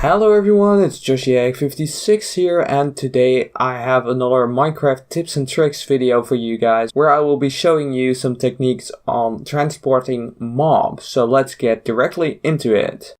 Hello everyone, it's Joshiak56 here, and today I have another Minecraft tips and tricks video for you guys where I will be showing you some techniques on transporting mobs. So let's get directly into it.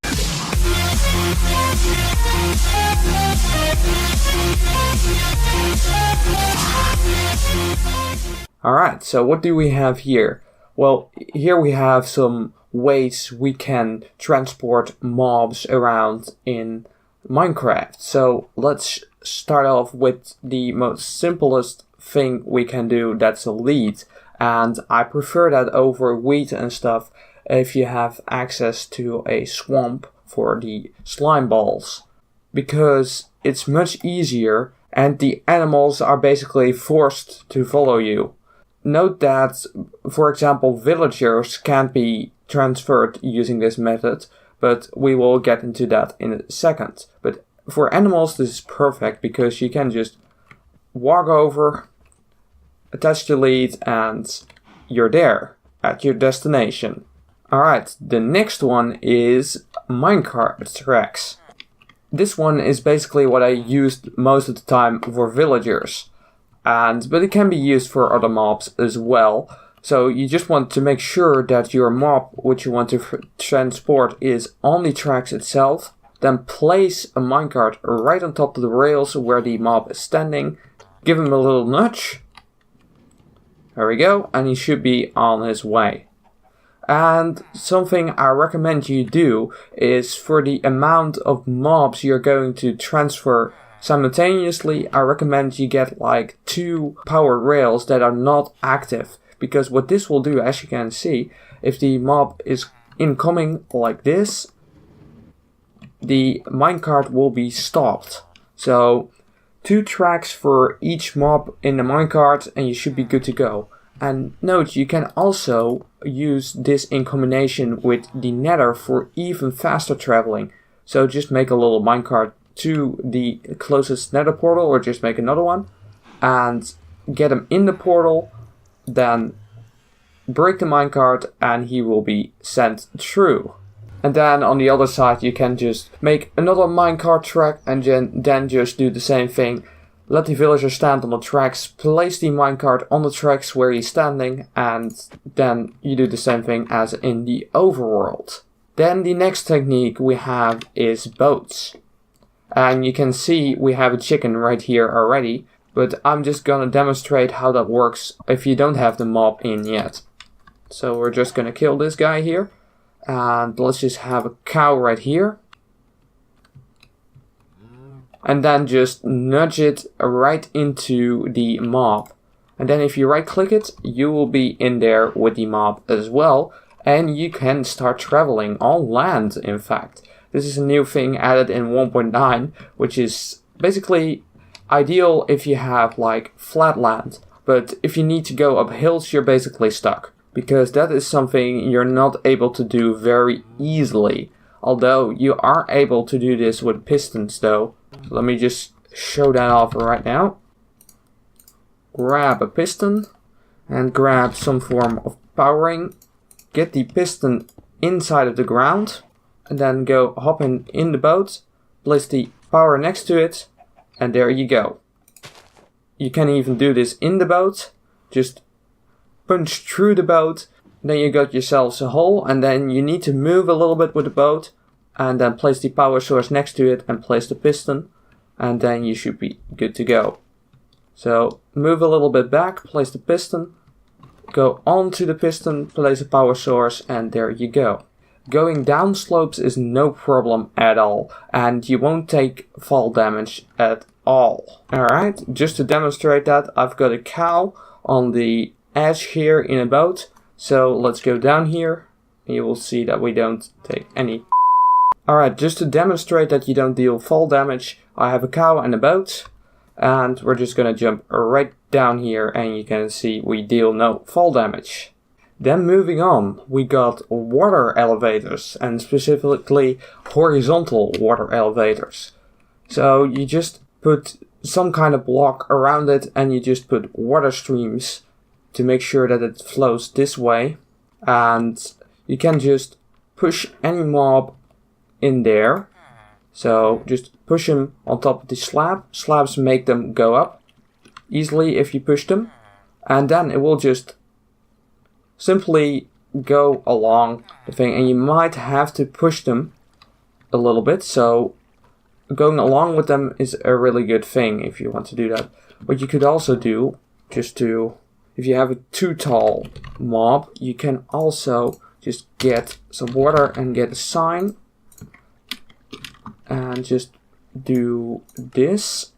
Alright, so what do we have here? Well, here we have some ways we can transport mobs around in Minecraft. So let's start off with the most simplest thing we can do, that's a lead. And I prefer that over wheat and stuff if you have access to a swamp for the slime balls, because it's much easier and the animals are basically forced to follow you. Note that, for example, villagers can't be transferred using this method, but we will get into that in a second. But for animals this is perfect because you can just walk over, attach the lead, and you're there at your destination. Alright, the next one is minecarts. This one is basically what I used most of the time for villagers. But it can be used for other mobs as well. So you just want to make sure that your mob which you want to transport is on the tracks itself. Then place a minecart right on top of the rails where the mob is standing. Give him a little nudge. There we go, and he should be on his way. And something I recommend you do is, for the amount of mobs you're going to transfer simultaneously, I recommend you get like 2 powered rails that are not active. Because what this will do, as you can see, if the mob is incoming like this, the minecart will be stopped. So 2 tracks for each mob in the minecart and you should be good to go. And note, you can also use this in combination with the nether for even faster traveling. So just make a little minecart to the closest nether portal, or just make another one and get him in the portal, then break the minecart and he will be sent through. And then on the other side you can just make another minecart track and then just do the same thing. Let the villager stand on the tracks, place the minecart on the tracks where he's standing, and then you do the same thing as in the overworld. Then the next technique we have is boats. And you can see we have a chicken right here already, but I'm just gonna demonstrate how that works if you don't have the mob in yet. So we're just gonna kill this guy here, and let's just have a cow right here. And then just nudge it right into the mob. And then if you right click it, you will be in there with the mob as well, and you can start traveling on land, in fact. This is a new thing added in 1.9, which is basically ideal if you have like flat land. But if you need to go up hills, you're basically stuck, because that is something you're not able to do very easily. Although you are able to do this with pistons though. Let me just show that off right now. Grab a piston and grab some form of powering. Get the piston inside of the ground. And then go hop in the boat, place the power next to it, and there you go. You can even do this in the boat, just punch through the boat, then you got yourselves a hole, and then you need to move a little bit with the boat, and then place the power source next to it and place the piston, and then you should be good to go. So move a little bit back, place the piston, go onto the piston, place a power source, and there you go. Going down slopes is no problem at all, and you won't take fall damage at all. Alright, just to demonstrate that, I've got a cow on the edge here in a boat, so let's go down here, and you will see that we don't take any. Alright, just to demonstrate that you don't deal fall damage, I have a cow and a boat, and we're just gonna jump right down here, and you can see we deal no fall damage. Then moving on, we got water elevators, and specifically horizontal water elevators. So you just put some kind of block around it and you just put water streams to make sure that it flows this way. And you can just push any mob in there So just push them on top of the slab. Slabs make them go up easily if you push them. And then it will just simply go along the thing. And you might have to push them a little bit. So going along with them is a really good thing if you want to do that. What you could also do, if you have a too tall mob, you can also just get some water and get a sign. And just do this.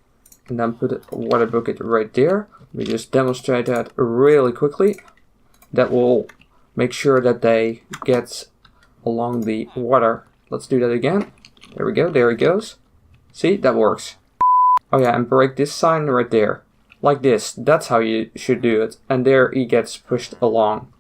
And then put a water bucket right there. We just demonstrate that really quickly. That will make sure that they get along the water. Let's do that again. There we go, there it goes. See, that works. Oh yeah, and break this sign right there. Like this, that's how you should do it. And there he gets pushed along.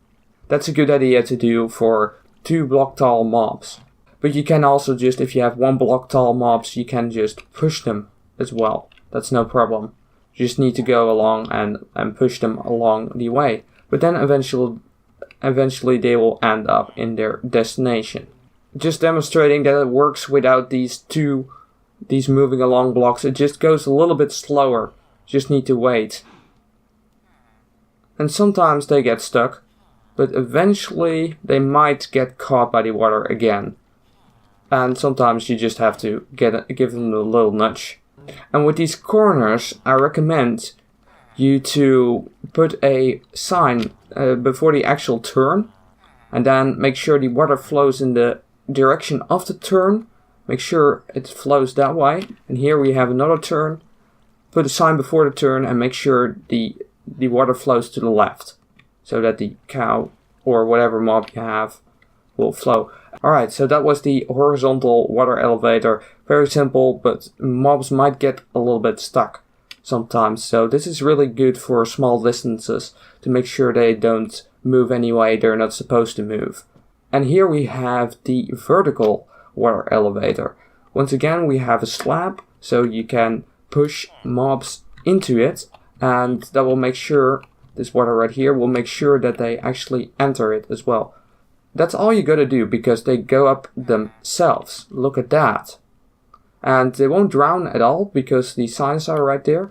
That's a good idea to do for 2 block tall mobs. But you can also just, if you have 1 block tall mobs, you can just push them as well. That's no problem. You just need to go along and push them along the way. But then eventually they will end up in their destination. Just demonstrating that it works without these moving along blocks. It just goes a little bit slower. Just need to wait. And sometimes they get stuck, but eventually they might get caught by the water again. And sometimes you just have to give them a little nudge. And with these corners, I recommend you to put a sign before the actual turn. And then make sure the water flows in the direction of the turn. Make sure it flows that way. And here we have another turn. Put a sign before the turn and make sure the water flows to the left. So that the cow or whatever mob you have will flow. Alright, so that was the horizontal water elevator. Very simple, but mobs might get a little bit stuck sometimes. So this is really good for small distances to make sure they don't move any way they're not supposed to move. And here we have the vertical water elevator. Once again, we have a slab, so you can push mobs into it, and that will make sure, this water right here will make sure that they actually enter it as well. That's all you gotta do, because they go up themselves. Look at that. And they won't drown at all, because the signs are right there.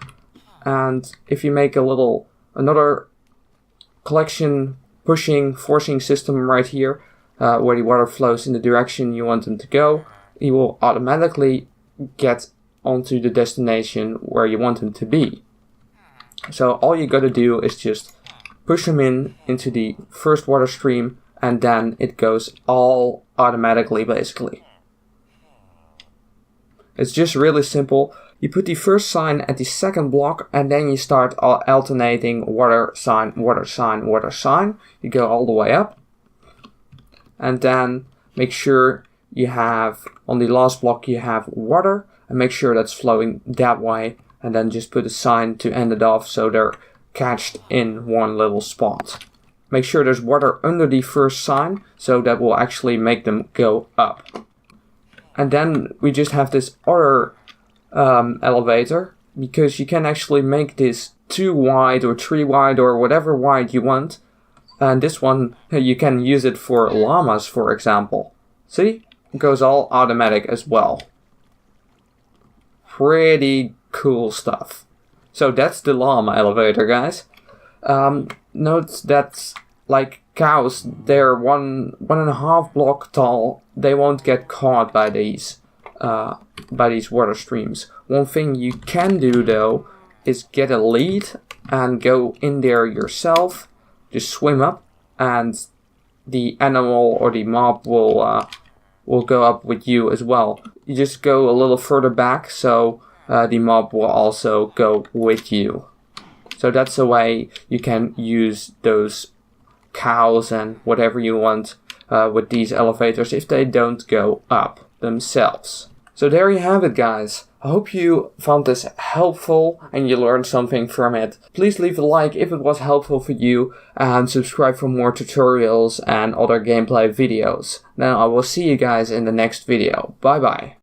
And if you make another collection, pushing, forcing system right here, where the water flows in the direction you want them to go, you will automatically get onto the destination where you want them to be. So all you gotta do is just push them into the first water stream, and then it goes all automatically, basically. It's just really simple. You put the first sign at the second block, and then you start alternating water, sign, water, sign, water, sign. You go all the way up. And then make sure you have, on the last block you have water, and make sure that's flowing that way. And then just put a sign to end it off so they're catched in one little spot. Make sure there's water under the first sign, so that will actually make them go up. And then we just have this other elevator, because you can actually make this 2 wide or 3 wide or whatever wide you want. And this one, you can use it for llamas, for example. See? It goes all automatic as well. Pretty cool stuff. So that's the llama elevator, guys. Note that, like cows, they're 1.5 block tall. They won't get caught by these water streams. One thing you can do though is get a lead and go in there yourself. Just swim up, and the animal or the mob will go up with you as well. You just go a little further back, so the mob will also go with you. So that's the way you can use those cows and whatever you want with these elevators if they don't go up themselves. So there you have it, guys. I hope you found this helpful and you learned something from it. Please leave a like if it was helpful for you, and subscribe for more tutorials and other gameplay videos. Now I will see you guys in the next video. Bye bye.